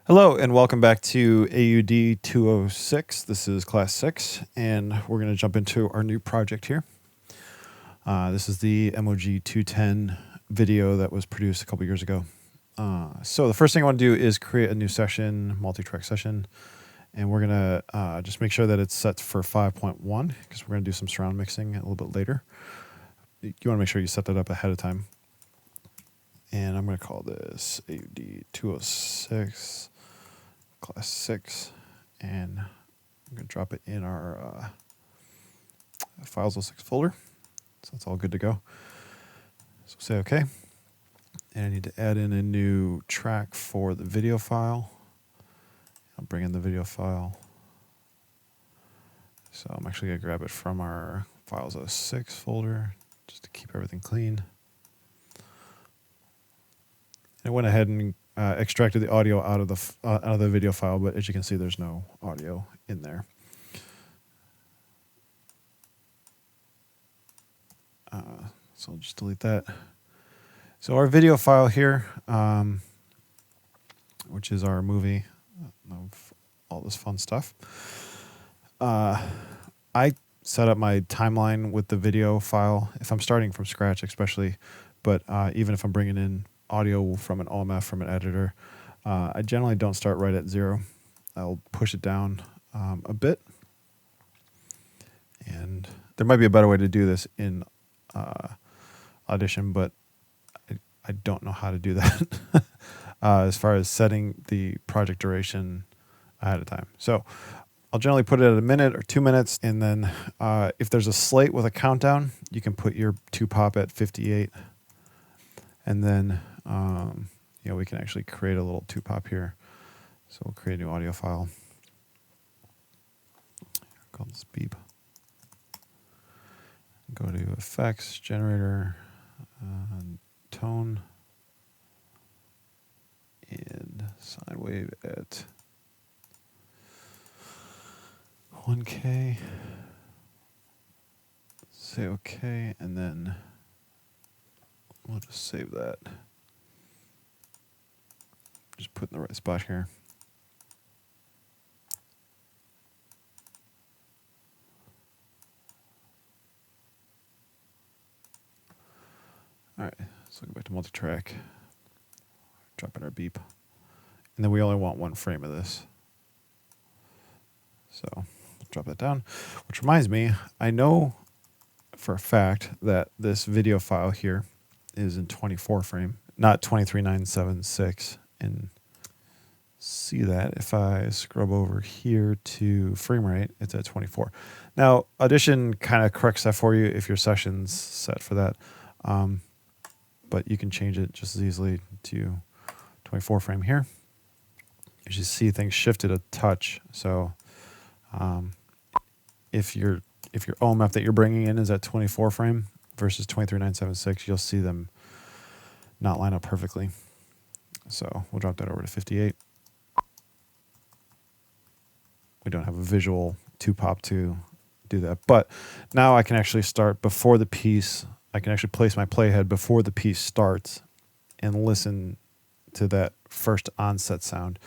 Hello and welcome back to aud206. This is class 6 and we're going to jump into our new project here. This is the MOG210 video that was produced a couple years ago. So the first thing I want to do is create a new session, multi-track session, and we're going to just make sure that it's set for 5.1 because we're going to do some surround mixing a little bit later. You want to make sure you set that up ahead of time. And I'm going to call this aud206 class 6, and I'm going to drop it in our files06 folder. So that's all good to go. So say OK. And I need to add in a new track for the video file. I'll bring in the video file. So I'm actually going to grab it from our files06 folder just to keep everything clean. I went ahead and extracted the audio out of the video file, but as you can see, there's no audio in there. So I'll just delete that. So our video file here, which is our movie of all this fun stuff. I set up my timeline with the video file if I'm starting from scratch, especially, but even if I'm bringing in audio from an OMF from an editor, I generally don't start right at 0. I'll push it down a bit, and there might be a better way to do this in Audition, but I don't know how to do that as far as setting the project duration ahead of time. So I'll generally put it at a minute or 2 minutes, and then if there's a slate with a countdown, you can put your 2-pop at 58, and then we can actually create a little 2-pop here. So we'll create a new audio file. Call this beep. Go to effects, generator, tone, and sine wave at 1K. Say OK, and then we'll just save that. Just put in the right spot here. All right, so go back to multi-track. Drop in our beep. And then we only want 1 frame of this. So drop that down. Which reminds me, I know for a fact that this video file here is in 24 frame, not 23976. And see that if I scrub over here to frame rate, it's at 24. Now, Audition kind of corrects that for you if your session's set for that. But you can change it just as easily to 24 frame here. As you see, things shifted a touch. So if your OMF that you're bringing in is at 24 frame versus 23976, you'll see them not line up perfectly. So we'll drop that over to 58. We don't have a visual 2-pop to do that. But now I can actually start before the piece. I can actually place my playhead before the piece starts and listen to that first onset sound.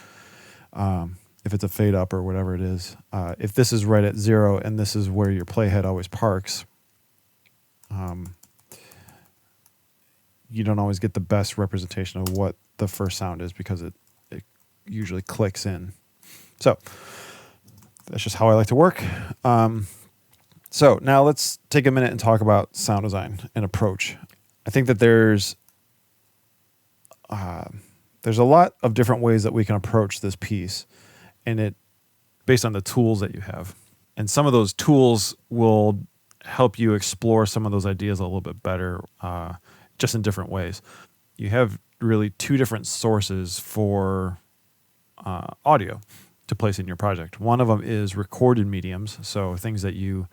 If it's a fade up or whatever it is. If this is right at 0 and this is where your playhead always parks, you don't always get the best representation of what the first sound is because it usually clicks in. So that's just how I like to work. So now let's take a minute and talk about sound design and approach. I think that there's a lot of different ways that we can approach this piece, and it based on the tools that you have. And some of those tools will help you explore some of those ideas a little bit better, just in different ways. You have really 2 different sources for audio to place in your project. One of them is recorded mediums, so things that you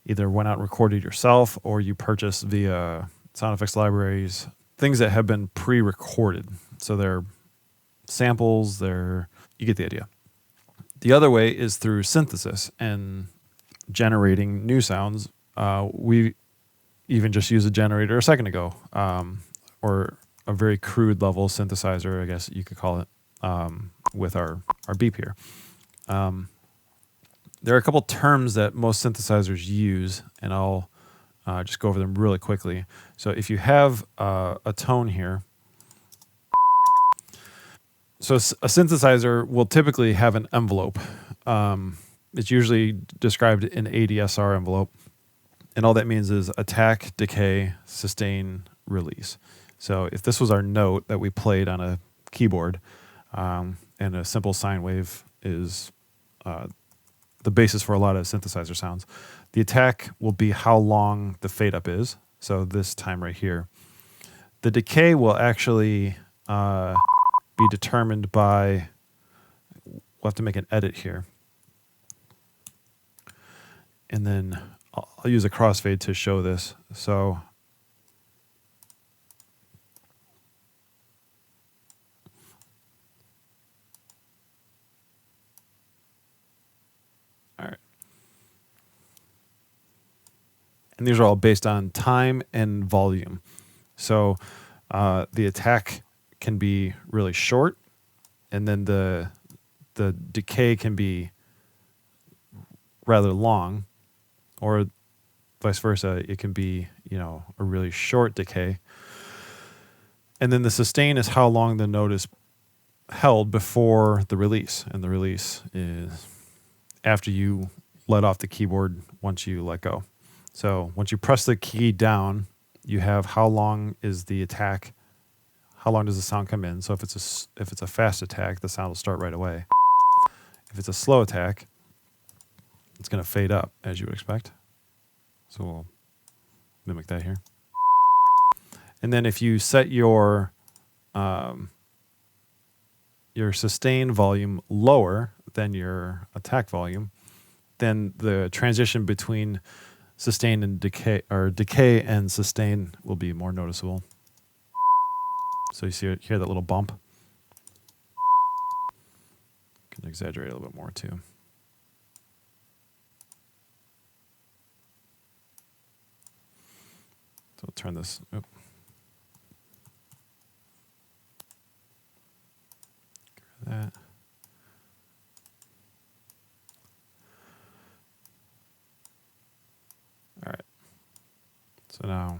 either went out and recorded yourself or you purchased via sound effects libraries, things that have been pre-recorded. So they're samples, you get the idea. The other way is through synthesis and generating new sounds. We even just used a generator a second ago, or a very crude level synthesizer, I guess you could call it. with our beep here. There are a couple terms that most synthesizers use, and I'll just go over them really quickly. So if you have a tone here, so a synthesizer will typically have an envelope. It's usually described in ADSR envelope, and all that means is attack, decay, sustain, release. So if this was our note that we played on a keyboard, and a simple sine wave is the basis for a lot of synthesizer sounds, the attack will be how long the fade up is. So this time right here. The decay will actually be determined by, we'll have to make an edit here. And then I'll use a crossfade to show this. So all right. And these are all based on time and volume. So the attack can be really short, and then the decay can be rather long, or vice versa. It can be, a really short decay. And then the sustain is how long the note is held before the release. And the release is after you let off the keyboard once you let go. So once you press the key down, you have how long is the attack, how long does the sound come in. So if it's a fast attack, the sound will start right away. If it's a slow attack, it's going to fade up, as you would expect. So we'll mimic that here. And then if you set your sustain volume lower than your attack volume, then the transition between sustain and decay, or decay and sustain, will be more noticeable. So you hear that little bump. Can exaggerate a little bit more too. So I'll turn this. Oop. Get rid of that. All right. So now.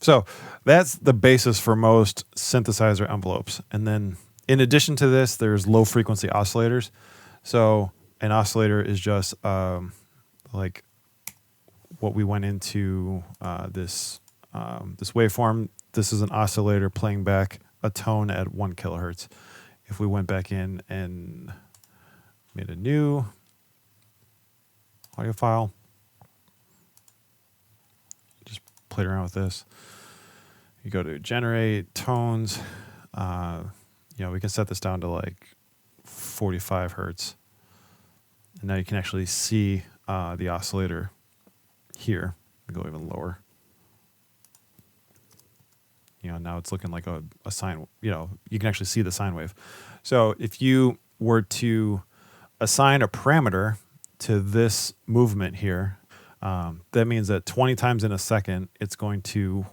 So that's the basis for most synthesizer envelopes. And then in addition to this, there's low frequency oscillators. So an oscillator is just like what we went into this waveform. This is an oscillator playing back a tone at 1 kilohertz. If we went back in and made a new audio file, just played around with this. You go to generate tones. We can set this down to like 45 hertz. And now you can actually see the oscillator here. Go even lower. Now it's looking like a sine. You can actually see the sine wave. So if you were to assign a parameter to this movement here, that means that 20 times in a second, it's going to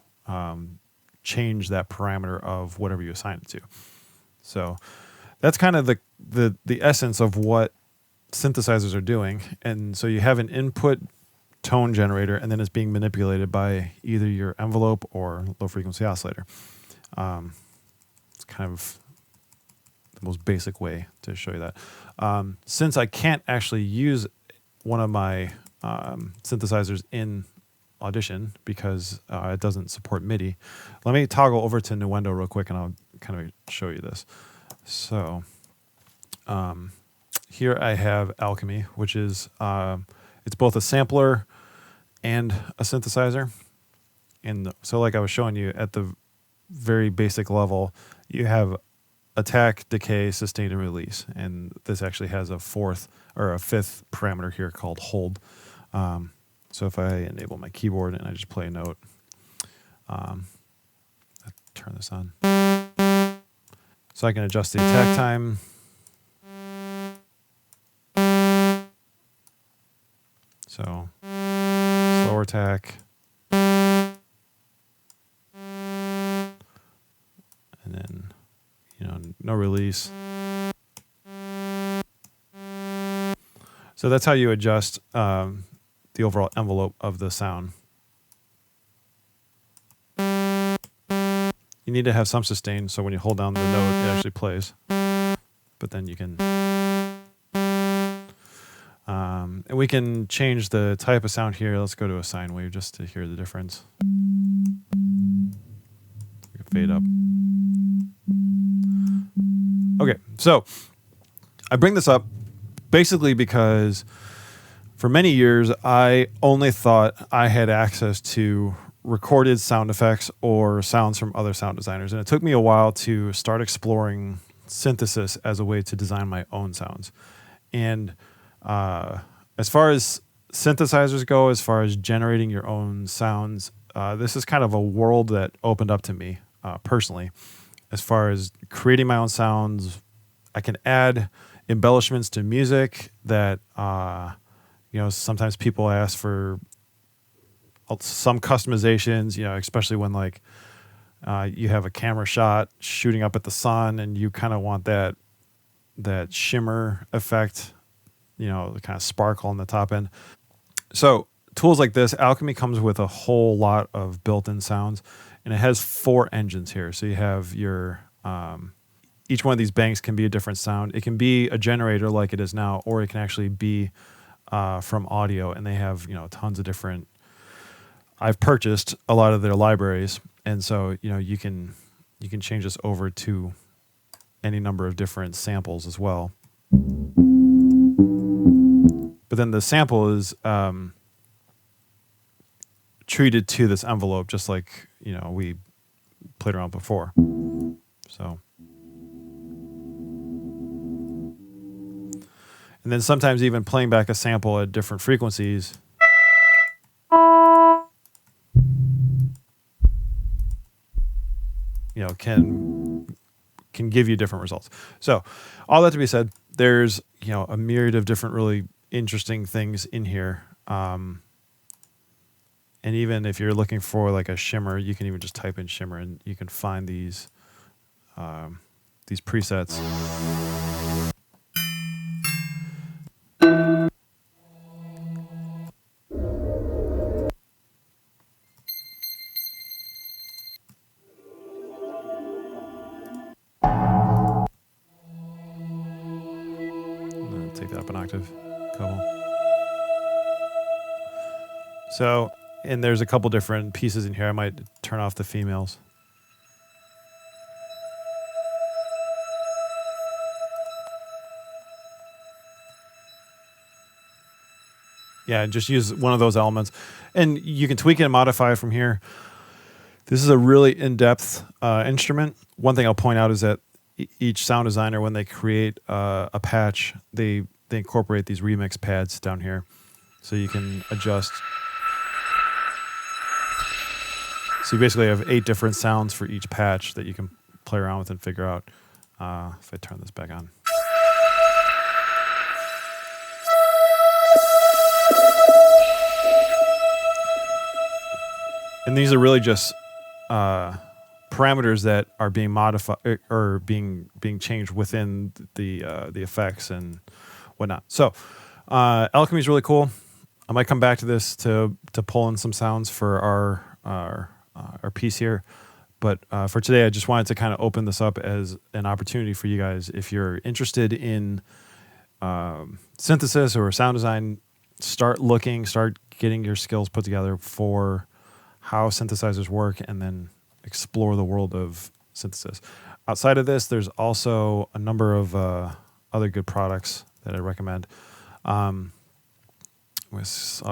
change that parameter of whatever you assign it to. So that's kind of the essence of what synthesizers are doing. And so you have an input tone generator, and then it's being manipulated by either your envelope or low frequency oscillator. It's kind of the most basic way to show you that. Since I can't actually use one of my synthesizers in Audition because it doesn't support MIDI, let me toggle over to Nuendo real quick and I'll kind of show you this. So here I have Alchemy, which is it's both a sampler and a synthesizer. And so like I was showing you at the very basic level, you have attack, decay, sustain, and release. And this actually has a fifth parameter here called hold. So if I enable my keyboard and I just play a note, I turn this on. So I can adjust the attack time. So lower attack. And then, no release. So that's how you adjust the overall envelope of the sound. You need to have some sustain, so when you hold down the note, it actually plays. But then you can... and we can change the type of sound here. Let's go to a sine wave just to hear the difference. Fade up. Okay, so I bring this up basically because for many years I only thought I had access to recorded sound effects or sounds from other sound designers, and it took me a while to start exploring synthesis as a way to design my own sounds. And as far as synthesizers go, as far as generating your own sounds, this is kind of a world that opened up to me personally. As far as creating my own sounds, I can add embellishments to music that, sometimes people ask for some customizations, especially when you have a camera shot shooting up at the sun and you kind of want that shimmer effect, the kind of sparkle on the top end. So tools like this, Alchemy comes with a whole lot of built-in sounds, and it has 4 engines here. So you have your, each one of these banks can be a different sound. It can be a generator like it is now, or it can actually be from audio, and they have, tons of different. I've purchased a lot of their libraries, and so, you can change this over to any number of different samples as well. But then the sample is treated to this envelope, just like, we played around before. So. And then sometimes even playing back a sample at different frequencies can give you different results. So all that to be said, there's a myriad of different really interesting things in here. And even if you're looking for like a shimmer, you can even just type in shimmer and you can find these presets. Take that up an octave, couple. So, and there's a couple different pieces in here. I might turn off the females. Yeah, just use one of those elements. And you can tweak it and modify it from here. This is a really in-depth instrument. One thing I'll point out is that each sound designer, when they create a patch, they incorporate these remix pads down here. So you can adjust. So you basically have 8 different sounds for each patch that you can play around with and figure out. If I turn this back on. And these are really just parameters that are being modified or being changed within the effects and whatnot. So Alchemy is really cool. I might come back to this to pull in some sounds for our piece here. But for today, I just wanted to kind of open this up as an opportunity for you guys. If you're interested in synthesis or sound design, start getting your skills put together for how synthesizers work, and then explore the world of synthesis. Outside of this, there's also a number of other good products that I recommend. I'll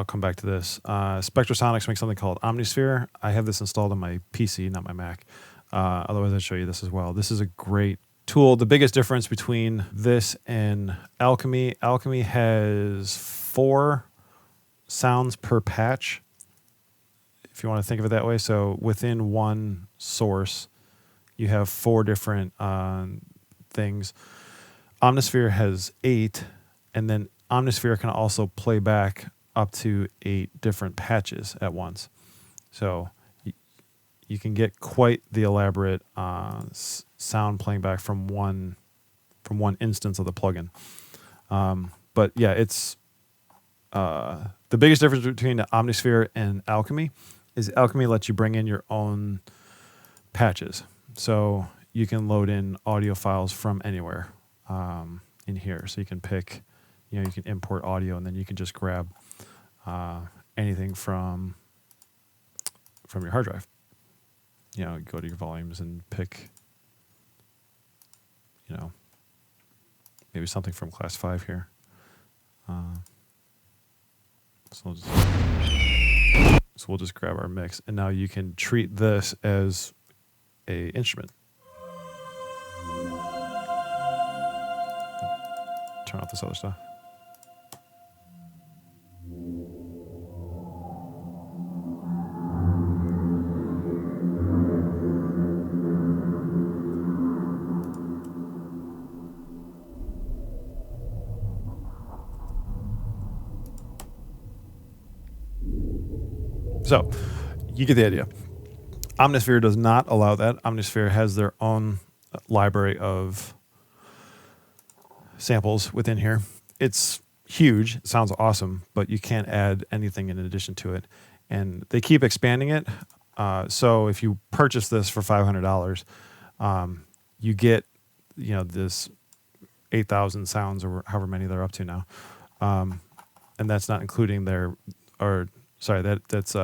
come back to this. Spectrasonics makes something called Omnisphere. I have this installed on my PC, not my Mac. Otherwise, I'd show you this as well. This is a great tool. The biggest difference between this and Alchemy has 4 sounds per patch, if you want to think of it that way. So within one source, you have 4 different things. Omnisphere has 8, and then Omnisphere can also play back up to 8 different patches at once. So you can get quite the elaborate sound playing back from one instance of the plugin. But yeah, it's the biggest difference between the Omnisphere and Alchemy is Alchemy lets you bring in your own patches. So you can load in audio files from anywhere in here. So you can pick, you can import audio, and then you can just grab anything from your hard drive. Go to your volumes and pick, maybe something from class 5 here. So we'll just grab our mix, and now you can treat this as a instrument. Turn off this other stuff. So you get the idea. Omnisphere does not allow that. Omnisphere has their own library of samples within here. It's huge. It sounds awesome, but you can't add anything in addition to it. And they keep expanding it. So if you purchase this for $500, you get, this 8,000 sounds or however many they're up to now. And that's not including that's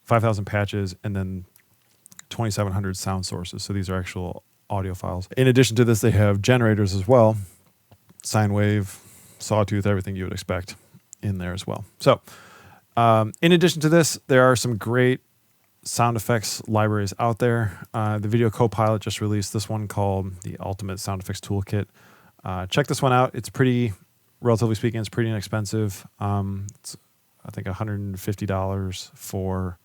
5,000 patches and then 2,700 sound sources. So these are actual audio files. In addition to this, they have generators as well. Sine wave, sawtooth, everything you would expect in there as well. So in addition to this, there are some great sound effects libraries out there. The Video Copilot just released this one called the Ultimate Sound Effects Toolkit. Check this one out. It's relatively speaking, it's pretty inexpensive. It's, I think, $150 for,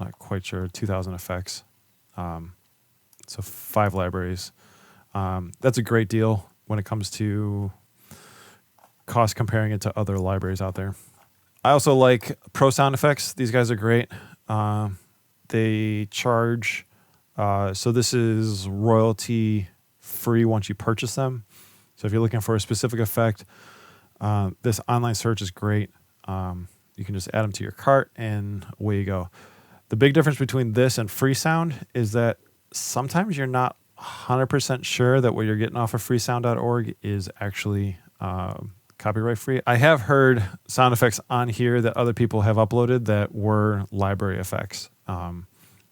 I'm not quite sure, 2,000 effects. So 5 libraries. That's a great deal when it comes to cost comparing it to other libraries out there. I also like Pro Sound Effects. These guys are great. They charge, so this is royalty free once you purchase them. So if you're looking for a specific effect, this online search is great. You can just add them to your cart and away you go. The big difference between this and Freesound is that sometimes you're not 100% sure that what you're getting off of freesound.org is actually copyright free. I have heard sound effects on here that other people have uploaded that were library effects.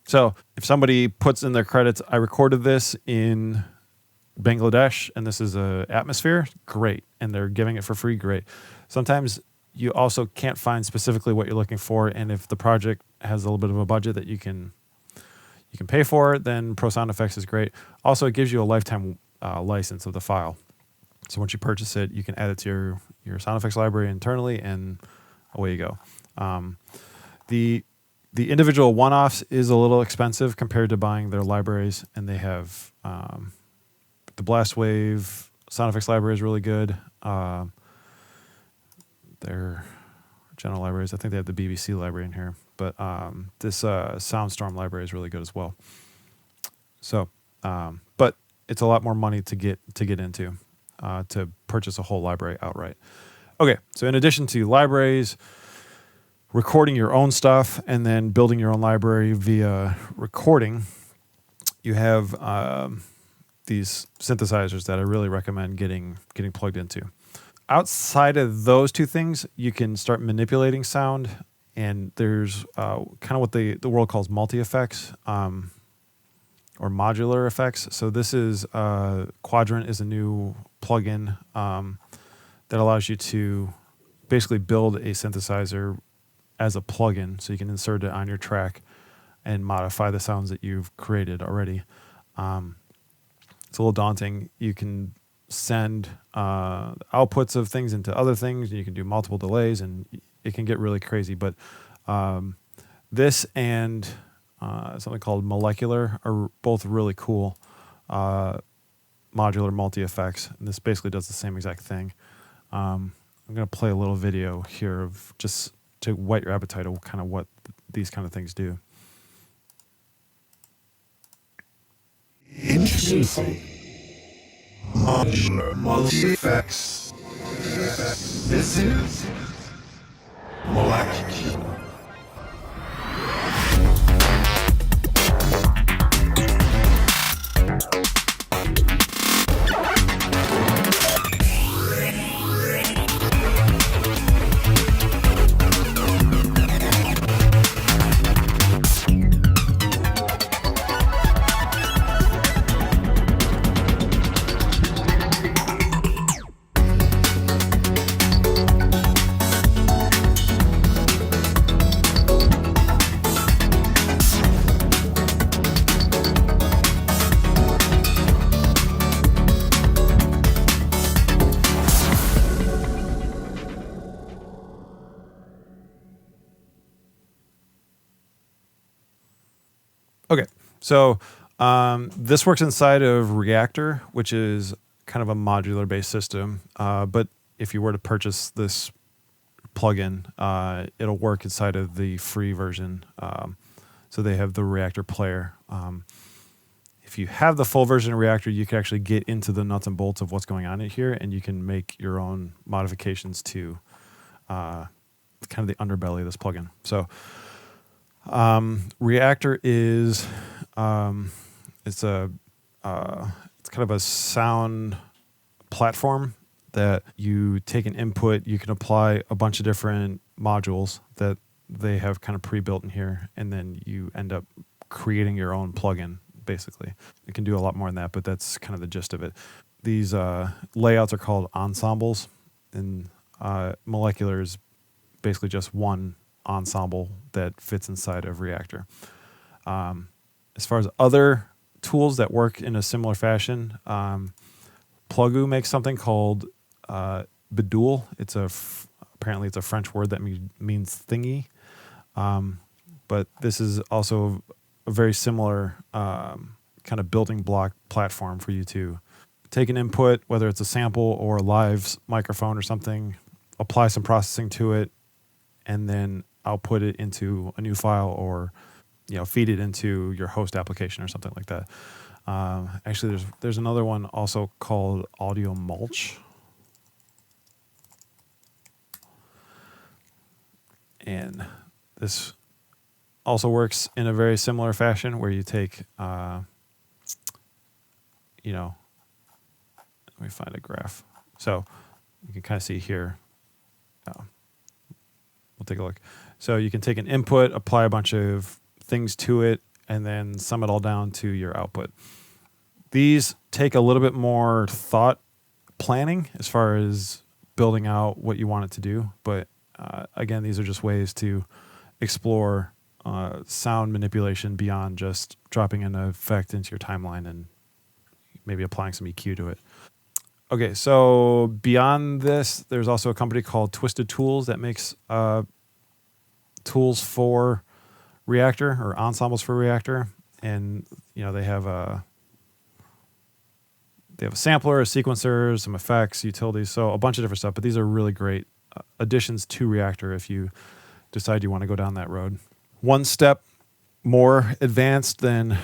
So if somebody puts in their credits, I recorded this in Bangladesh and this is a atmosphere, great. And they're giving it for free, great. Sometimes you also can't find specifically what you're looking for, and if the project has a little bit of a budget that you can pay for, then Pro Sound Effects is great. Also, it gives you a lifetime license of the file. So once you purchase it, you can add it to your sound effects library internally, and away you go. The individual one-offs is a little expensive compared to buying their libraries, and they have the Blast Wave sound effects library is really good. Their general libraries, I think they have the BBC library in here, but this Soundstorm library is really good as well. So, but it's a lot more money to get into, to purchase a whole library outright. Okay, so in addition to libraries, recording your own stuff, and then building your own library via recording, you have these synthesizers that I really recommend getting plugged into. Outside of those two things, you can start manipulating sound, and there's kind of what the world calls multi-effects or modular effects. So this is Quadrant is a new plugin that allows you to basically build a synthesizer as a plugin, so you can insert it on your track and modify the sounds that you've created already. It's a little daunting. You can send outputs of things into other things, and you can do multiple delays, and it can get really crazy. But this and something called Molecular are both really cool modular multi-effects, and this basically does the same exact thing. I'm going to play a little video here of just to whet your appetite of kind of what these kind of things do. Introducing modular multi-effects. This is molecular. Okay, so this works inside of Reactor, which is kind of a modular-based system. But if you were to purchase this plugin, it'll work inside of the free version. So they have the Reactor player. If you have the full version of Reactor, you can actually get into the nuts and bolts of what's going on in here, and you can make your own modifications to kind of the underbelly of this plugin. So Reactor is it's kind of a sound platform that you take an input. You can apply a bunch of different modules that they have kind of pre-built in here, and then you end up creating your own plugin. Basically, it can do a lot more than that, but that's kind of the gist of it. These layouts are called ensembles, and molecular is basically just one ensemble that fits inside of Reactor. As far as other tools that work in a similar fashion, Plugoo makes something called Bidule. Apparently it's a French word that means thingy, but this is also a very similar kind of building block platform for you to take an input, whether it's a sample or a live microphone or something, apply some processing to it, and then output it into a new file, or feed it into your host application or something like that. Actually, there's another one also called Audio Mulch, and this also works in a very similar fashion where you take let me find a graph. So you can kind of see here. We'll take a look. So you can take an input, apply a bunch of things to it, and then sum it all down to your output. These take a little bit more thought planning as far as building out what you want it to do. But again, these are just ways to explore sound manipulation beyond just dropping an effect into your timeline and maybe applying some EQ to it. Okay, so beyond this, there's also a company called Twisted Tools that makes tools for Reactor, or ensembles for Reactor, and they have a sampler, a sequencer, some effects, utilities, so a bunch of different stuff. But these are really great additions to Reactor if you decide you want to go down that road. One step more advanced than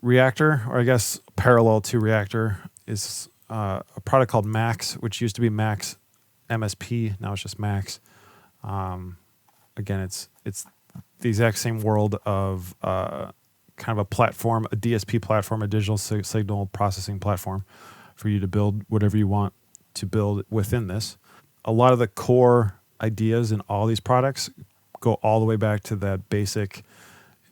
Reactor, or I guess parallel to Reactor, is a product called Max, which used to be Max MSP. Now it's just Max. Again, it's the exact same world of kind of a platform, a DSP platform, a digital signal processing platform for you to build whatever you want to build within this. A lot of the core ideas in all these products go all the way back to that basic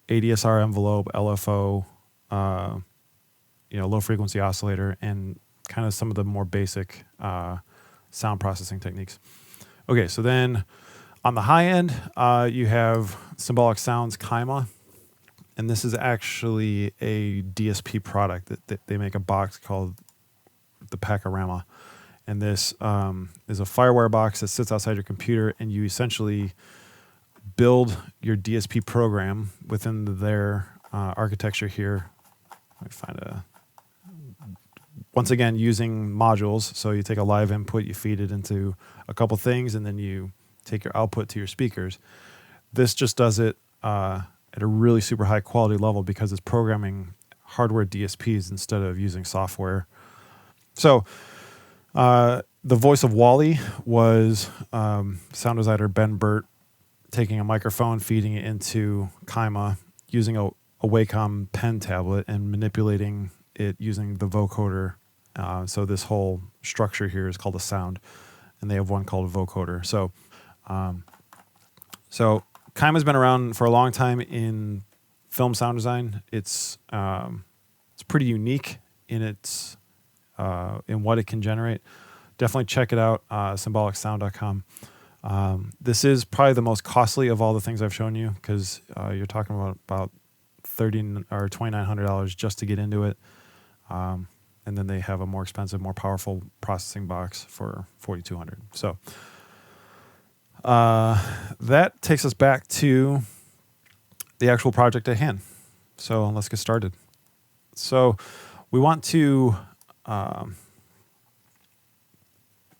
ADSR envelope, LFO, low frequency oscillator, and kind of some of the more basic sound processing techniques. Okay, so then on the high end, you have Symbolic Sounds Kaima, and this is actually a DSP product that they make a box called the Pacorama, and this is a FireWire box that sits outside your computer, and you essentially build your DSP program within their architecture here. Let me find a once again, using modules. So you take a live input, you feed it into a couple things, and then you take your output to your speakers. This just does it at a really super high quality level because it's programming hardware DSPs instead of using software. So the voice of Wally was sound designer Ben Burt taking a microphone, feeding it into Kaima, using a Wacom pen tablet and manipulating it using the vocoder. So this whole structure here is called a sound, and they have one called a vocoder. So Kaima's been around for a long time in film sound design. It's pretty unique in its in what it can generate. Definitely check it out, symbolicsound.com. This is probably the most costly of all the things I've shown you because you're talking about $30 or $2,900 just to get into it. And then they have a more expensive, more powerful processing box for $4,200. So that takes us back to the actual project at hand. So let's get started. So we want to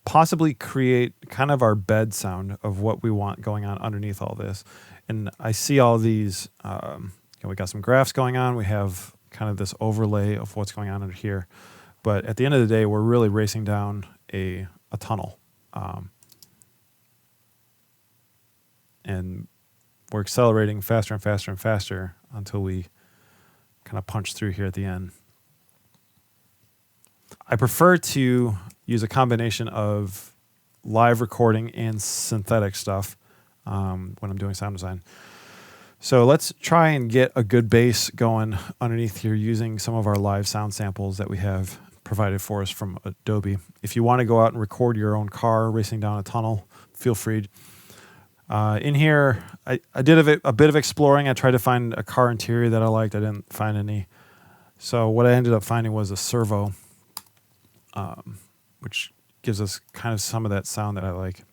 possibly create kind of our bed sound of what we want going on underneath all this. And I see all these, we got some graphs going on. We have kind of this overlay of what's going on under here. But at the end of the day, we're really racing down a tunnel. And we're accelerating faster and faster and faster until we kind of punch through here at the end. I prefer to use a combination of live recording and synthetic stuff when I'm doing sound design. So let's try and get a good bass going underneath here using some of our live sound samples that we have provided for us from Adobe. If you want to go out and record your own car racing down a tunnel, feel free. In here, I did a bit of exploring. I tried to find a car interior that I liked. I didn't find any. So what I ended up finding was a servo, which gives us kind of some of that sound that I like.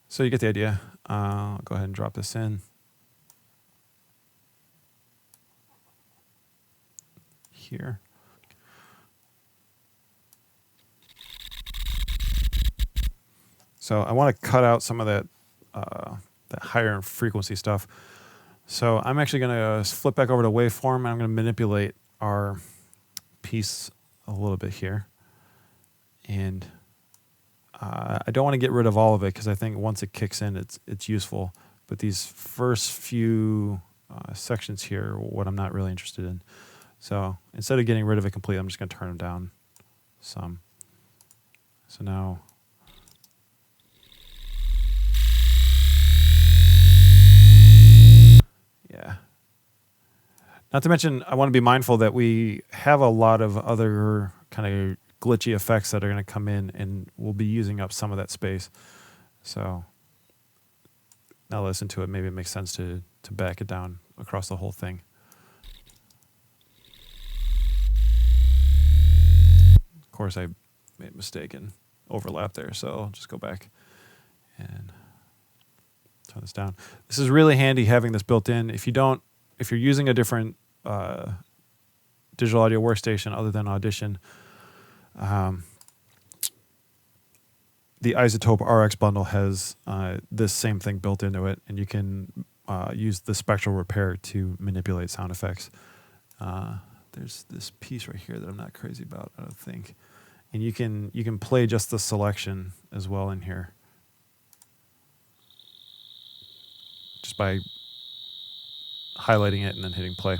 So you get the idea. I'll go ahead and drop this in. Here. So I want to cut out some of that higher frequency stuff. So I'm actually going to flip back over to waveform, and I'm going to manipulate our piece a little bit here. And I don't want to get rid of all of it because I think once it kicks in, it's useful. But these first few sections here are what I'm not really interested in. So instead of getting rid of it completely, I'm just going to turn them down some. So now, yeah. Not to mention, I want to be mindful that we have a lot of other kind of glitchy effects that are going to come in, and we'll be using up some of that space. So now listen to it. Maybe it makes sense to back it down across the whole thing. Of course, I made a mistake and overlap there, so I'll just go back and turn this down. This is really handy having this built in. If you're using a different digital audio workstation other than Audition, the Isotope RX bundle has this same thing built into it, and you can use the spectral repair to manipulate sound effects. There's this piece right here that I'm not crazy about, I don't think. And you can play just the selection as well in here, just by highlighting it and then hitting play.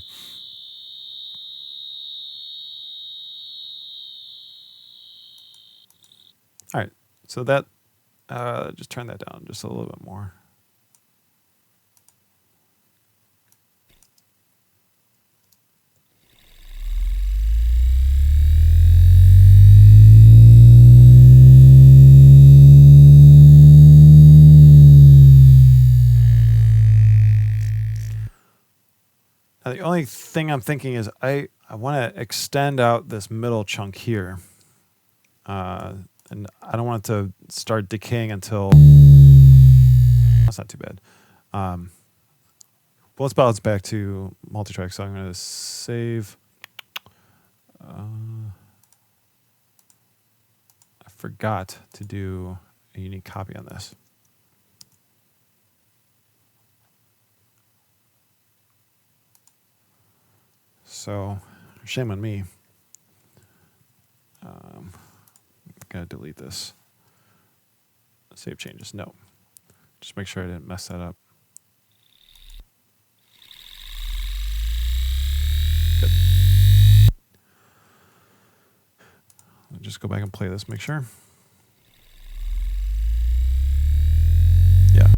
All right, so that just turn that down just a little bit more. Now, the only thing I'm thinking is I want to extend out this middle chunk here. And and I don't want it to start decaying until. That's not too bad. Well, let's balance back to multi-track. So I'm going to save. I forgot to do a unique copy on this. So, shame on me. Gotta delete this. Save changes. No. Just make sure I didn't mess that up. Good. I'll just go back and play this, make sure. Yeah.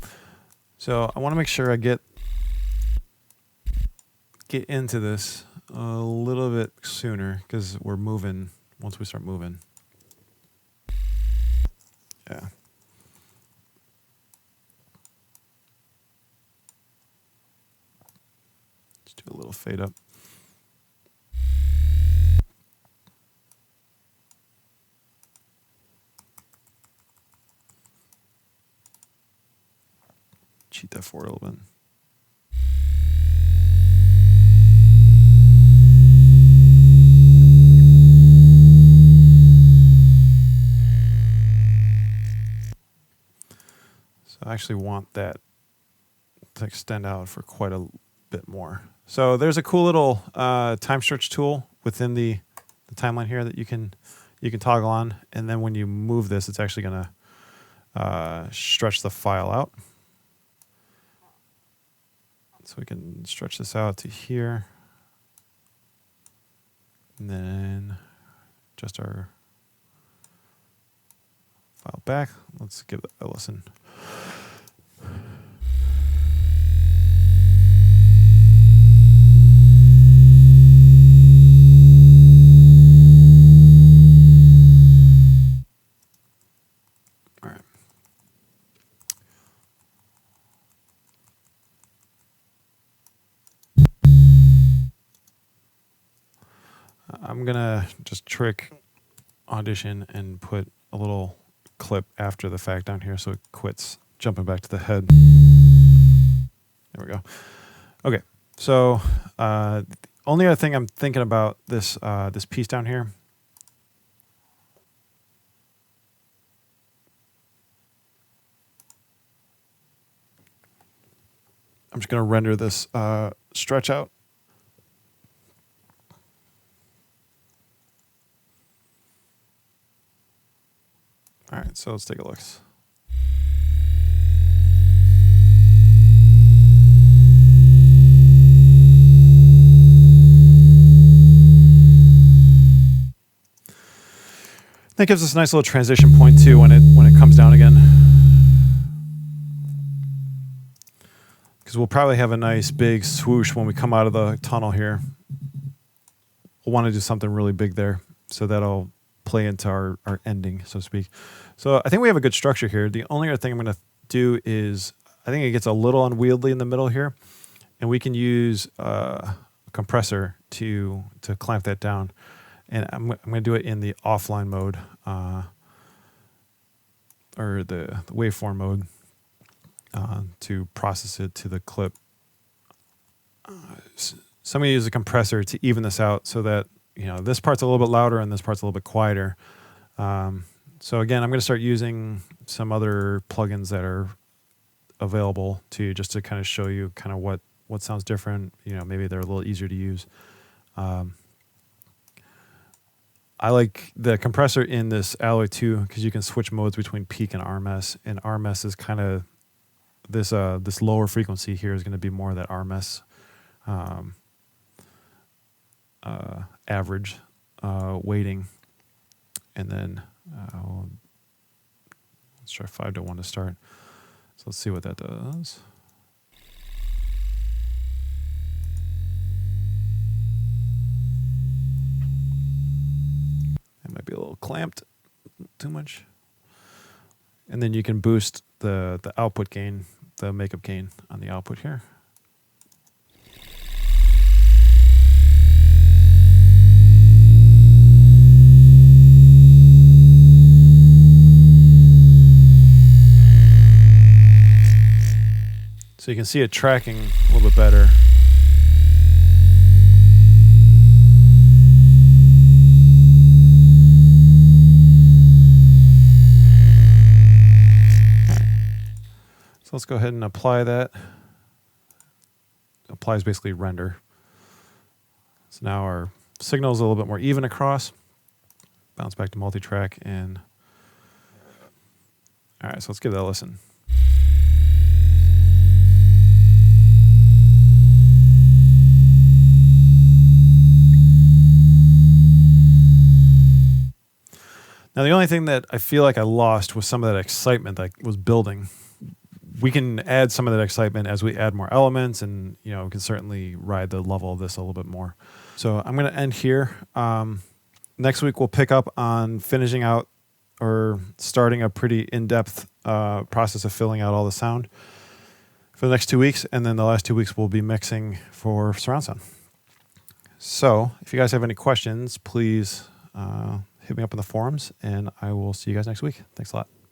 So I want to make sure I get into this a little bit sooner because we're moving once we start moving. Yeah. Just do a little fade up. Cheat that forward a little bit. I actually want that to extend out for quite a bit more. So there's a cool little time stretch tool within the timeline here that you can toggle on, and then when you move this, it's actually going to stretch the file out. So we can stretch this out to here, and then adjust our file back. Let's give it a listen. All right. I'm gonna just trick Audition and put a little clip after the fact down here so it quits jumping back to the head. There we go. Okay, so the only other thing I'm thinking about this this piece down here. I'm just going to render this stretch out. All right, so let's take a look. That gives us a nice little transition point too when it comes down again. Because we'll probably have a nice big swoosh when we come out of the tunnel here. We'll want to do something really big there, so that'll play into our ending, so to speak. So I think we have a good structure here. The only other thing I'm going to do is, I think it gets a little unwieldy in the middle here, and we can use a compressor to clamp that down. And I'm going to do it in the offline mode, or the waveform mode, to process it to the clip. So I'm going to use a compressor to even this out so that, you know, this part's a little bit louder and this part's a little bit quieter. So again, I'm going to start using some other plugins that are available to just to kind of show you kind of what sounds different. You know, maybe they're a little easier to use. I like the compressor in this Alloy 2 because you can switch modes between peak and RMS, and RMS is kind of this lower frequency here is going to be more of that RMS average weighting, and then let's try 5-1 to start. So let's see what that does. It might be a little clamped too much. And then you can boost the output gain, the makeup gain on the output here. So you can see it tracking a little bit better. So let's go ahead and apply that. Apply is basically render. So now our signal is a little bit more even across. Bounce back to multi-track and all right, so let's give that a listen. Now, the only thing that I feel like I lost was some of that excitement that was building. We can add some of that excitement as we add more elements, and we can certainly ride the level of this a little bit more. So I'm going to end here. Next week, we'll pick up on finishing out or starting a pretty in-depth process of filling out all the sound for the next 2 weeks, and then the last 2 weeks we'll be mixing for surround sound. So if you guys have any questions, please hit me up in the forums, and I will see you guys next week. Thanks a lot.